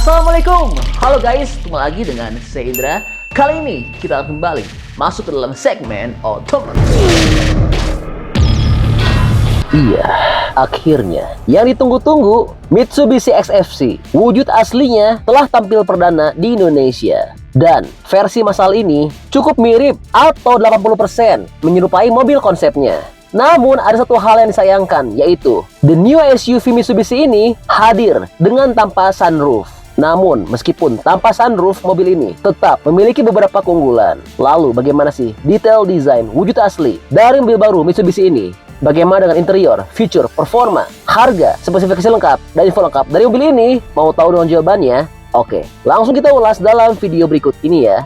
Assalamualaikum, halo guys, kembali lagi dengan saya Indra. Kali ini kita akan kembali masuk ke dalam segmen otomotif. Iya, akhirnya yang ditunggu-tunggu, Mitsubishi XFC wujud aslinya telah tampil perdana di Indonesia. Dan versi massal ini cukup mirip atau 80% menyerupai mobil konsepnya. Namun ada satu hal yang disayangkan, yaitu the new SUV Mitsubishi ini hadir dengan tanpa sunroof. Namun meskipun tanpa sunroof, mobil ini tetap memiliki beberapa keunggulan. Lalu bagaimana sih detail desain wujud asli dari mobil baru Mitsubishi ini? Bagaimana dengan interior, fitur, performa, harga, spesifikasi lengkap, dan info lengkap dari mobil ini? Mau tahu dong jawabannya? Oke, langsung kita ulas dalam video berikut ini ya.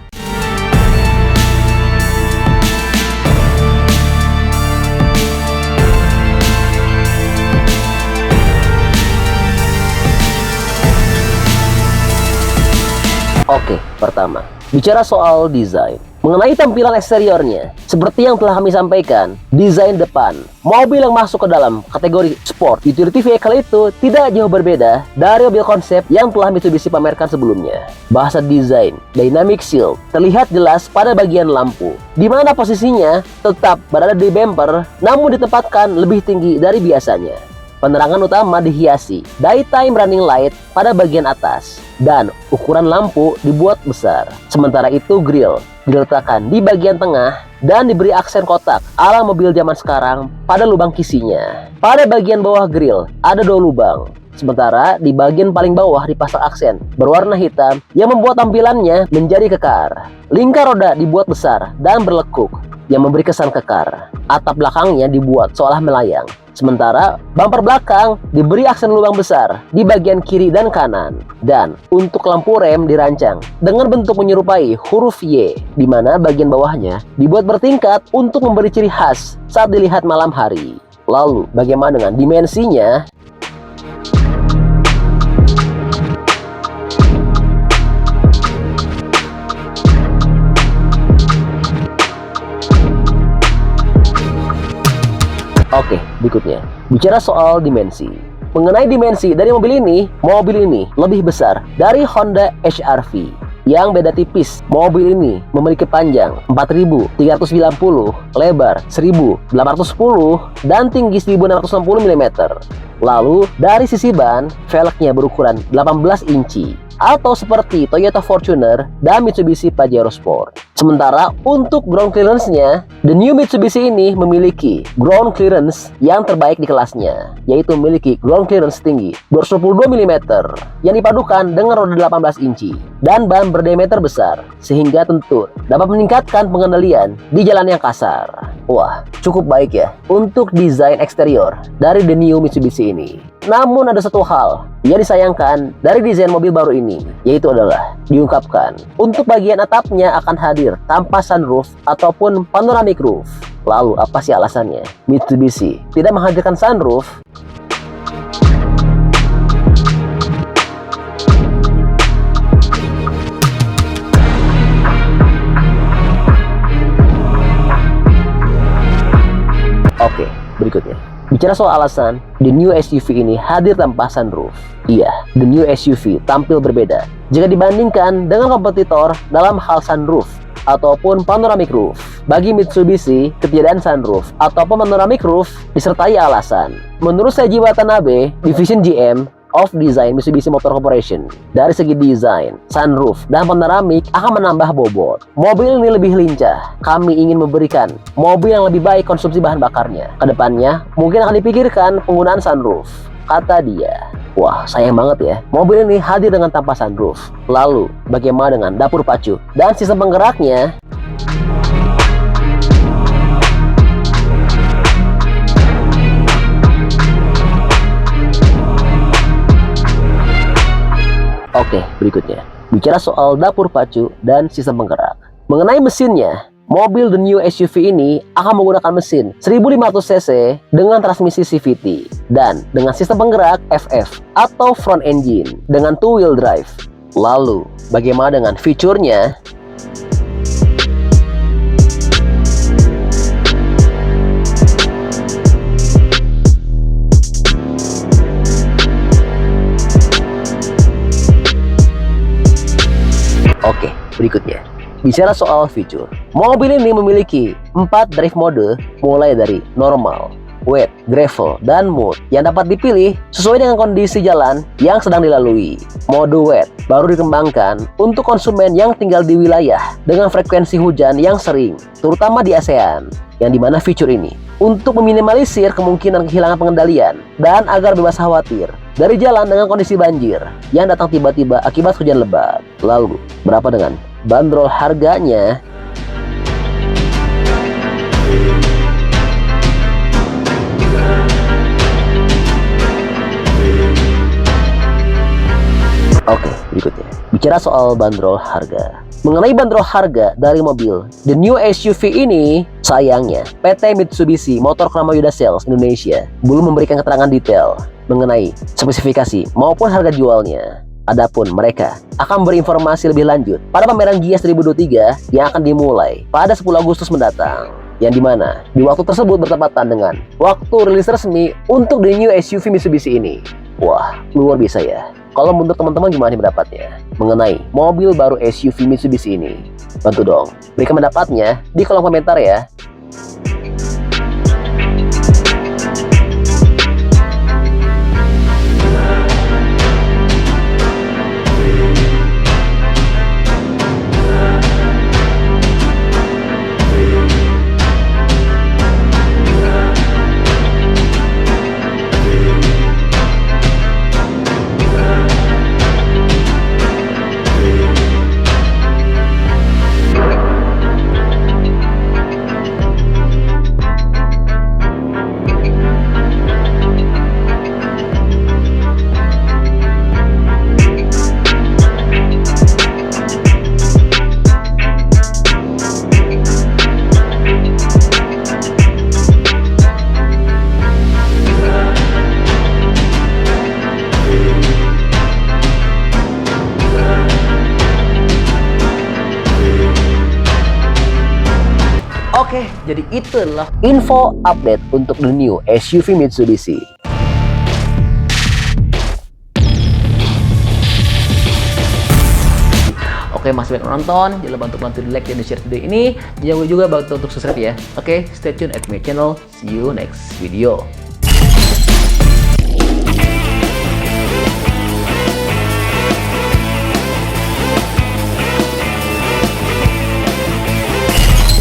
Oke, pertama, bicara soal desain. Mengenai tampilan eksteriornya, seperti yang telah kami sampaikan, desain depan mobil yang masuk ke dalam kategori sport utility vehicle itu tidak jauh berbeda dari mobil konsep yang telah Mitsubishi pamerkan sebelumnya. Bahasa desain, dynamic shield, terlihat jelas pada bagian lampu, di mana posisinya tetap berada di bumper, namun ditempatkan lebih tinggi dari biasanya. Penerangan utama dihiasi daytime running light pada bagian atas, dan ukuran lampu dibuat besar. Sementara itu grill diletakkan di bagian tengah dan diberi aksen kotak ala mobil zaman sekarang pada lubang kisinya. Pada bagian bawah grill ada 2 lubang. Sementara di bagian paling bawah dipasang aksen berwarna hitam yang membuat tampilannya menjadi kekar. Lingkar roda dibuat besar dan berlekuk yang memberi kesan kekar. Atap belakangnya dibuat seolah melayang. Sementara bumper belakang diberi aksen lubang besar di bagian kiri dan kanan. Dan untuk lampu rem dirancang dengan bentuk menyerupai huruf Y, di mana bagian bawahnya dibuat bertingkat untuk memberi ciri khas saat dilihat malam hari. Lalu bagaimana dengan dimensinya? Oke, berikutnya. Bicara soal dimensi. Mengenai dimensi dari mobil ini lebih besar dari Honda HR-V yang beda tipis. Mobil ini memiliki panjang 4.390, lebar 1.810, dan tinggi 1.660 mm. Lalu, dari sisi ban, velgnya berukuran 18 inci. Atau seperti Toyota Fortuner dan Mitsubishi Pajero Sport. Sementara untuk ground clearance-nya, the new Mitsubishi ini memiliki ground clearance yang terbaik di kelasnya, yaitu memiliki ground clearance tinggi 222 mm yang dipadukan dengan roda 18 inci dan ban berdiameter besar, sehingga tentu dapat meningkatkan pengendalian di jalan yang kasar. Wah, cukup baik ya untuk desain eksterior dari the new Mitsubishi ini. Namun ada satu hal yang disayangkan dari desain mobil baru ini, yaitu adalah diungkapkan untuk bagian atapnya akan hadir tanpa sunroof ataupun panoramic roof. Lalu apa sih alasannya Mitsubishi tidak menghadirkan sunroof? Oke, berikutnya. Bicara soal alasan, the new SUV ini hadir tanpa sunroof. Iya, the new SUV tampil berbeda jika dibandingkan dengan kompetitor dalam hal sunroof ataupun panoramic roof. Bagi Mitsubishi, ketiadaan sunroof ataupun panoramic roof disertai alasan. Menurut Seiji Watanabe, Division GM of Design Mitsubishi Motor Corporation, dari segi desain, sunroof dan panoramik akan menambah bobot. Mobil ini lebih lincah. Kami ingin memberikan mobil yang lebih baik konsumsi bahan bakarnya. Kedepannya mungkin akan dipikirkan penggunaan sunroof, kata dia. Wah, sayang banget ya, mobil ini hadir dengan tanpa sunroof. Lalu bagaimana dengan dapur pacu dan sistem penggeraknya? Oke, berikutnya. Bicara soal dapur pacu dan sistem penggerak. Mengenai mesinnya, mobil the new SUV ini akan menggunakan mesin 1500 cc dengan transmisi CVT dan dengan sistem penggerak FF atau front engine dengan 2-wheel drive. Lalu, bagaimana dengan fiturnya? Oke, berikutnya. Bicara soal fitur, mobil ini memiliki 4 drive mode mulai dari normal, wet, gravel, dan mood yang dapat dipilih sesuai dengan kondisi jalan yang sedang dilalui. Mode wet baru dikembangkan untuk konsumen yang tinggal di wilayah dengan frekuensi hujan yang sering, terutama di ASEAN, yang dimana fitur ini untuk meminimalisir kemungkinan kehilangan pengendalian dan agar bebas khawatir dari jalan dengan kondisi banjir yang datang tiba-tiba akibat hujan lebat. Lalu, berapa dengan bandrol harganya? Oke, berikutnya. Bicara soal bandrol harga. Mengenai bandrol harga dari mobil The New SUV ini, sayangnya PT Mitsubishi Motor Krama Yuda Sales Indonesia belum memberikan keterangan detail mengenai spesifikasi maupun harga jualnya. Adapun mereka akan berinformasi lebih lanjut pada pameran Gias 2023 yang akan dimulai pada 10 Agustus mendatang. Yang dimana di waktu tersebut bertepatan dengan waktu rilis resmi untuk The New SUV Mitsubishi ini. Wah, luar biasa ya. Kalau menurut teman-teman gimana nih pendapatnya mengenai mobil baru SUV Mitsubishi ini? Bantu dong, berikan pendapatnya di kolom komentar ya. Oke, jadi itu adalah info update untuk The New SUV Mitsubishi. Oke, masih banyak nonton, jangan lupa untuk bantu di like dan di share video ini. Jangan lupa juga bantu untuk subscribe ya. Oke, stay tune at my channel. See you next video.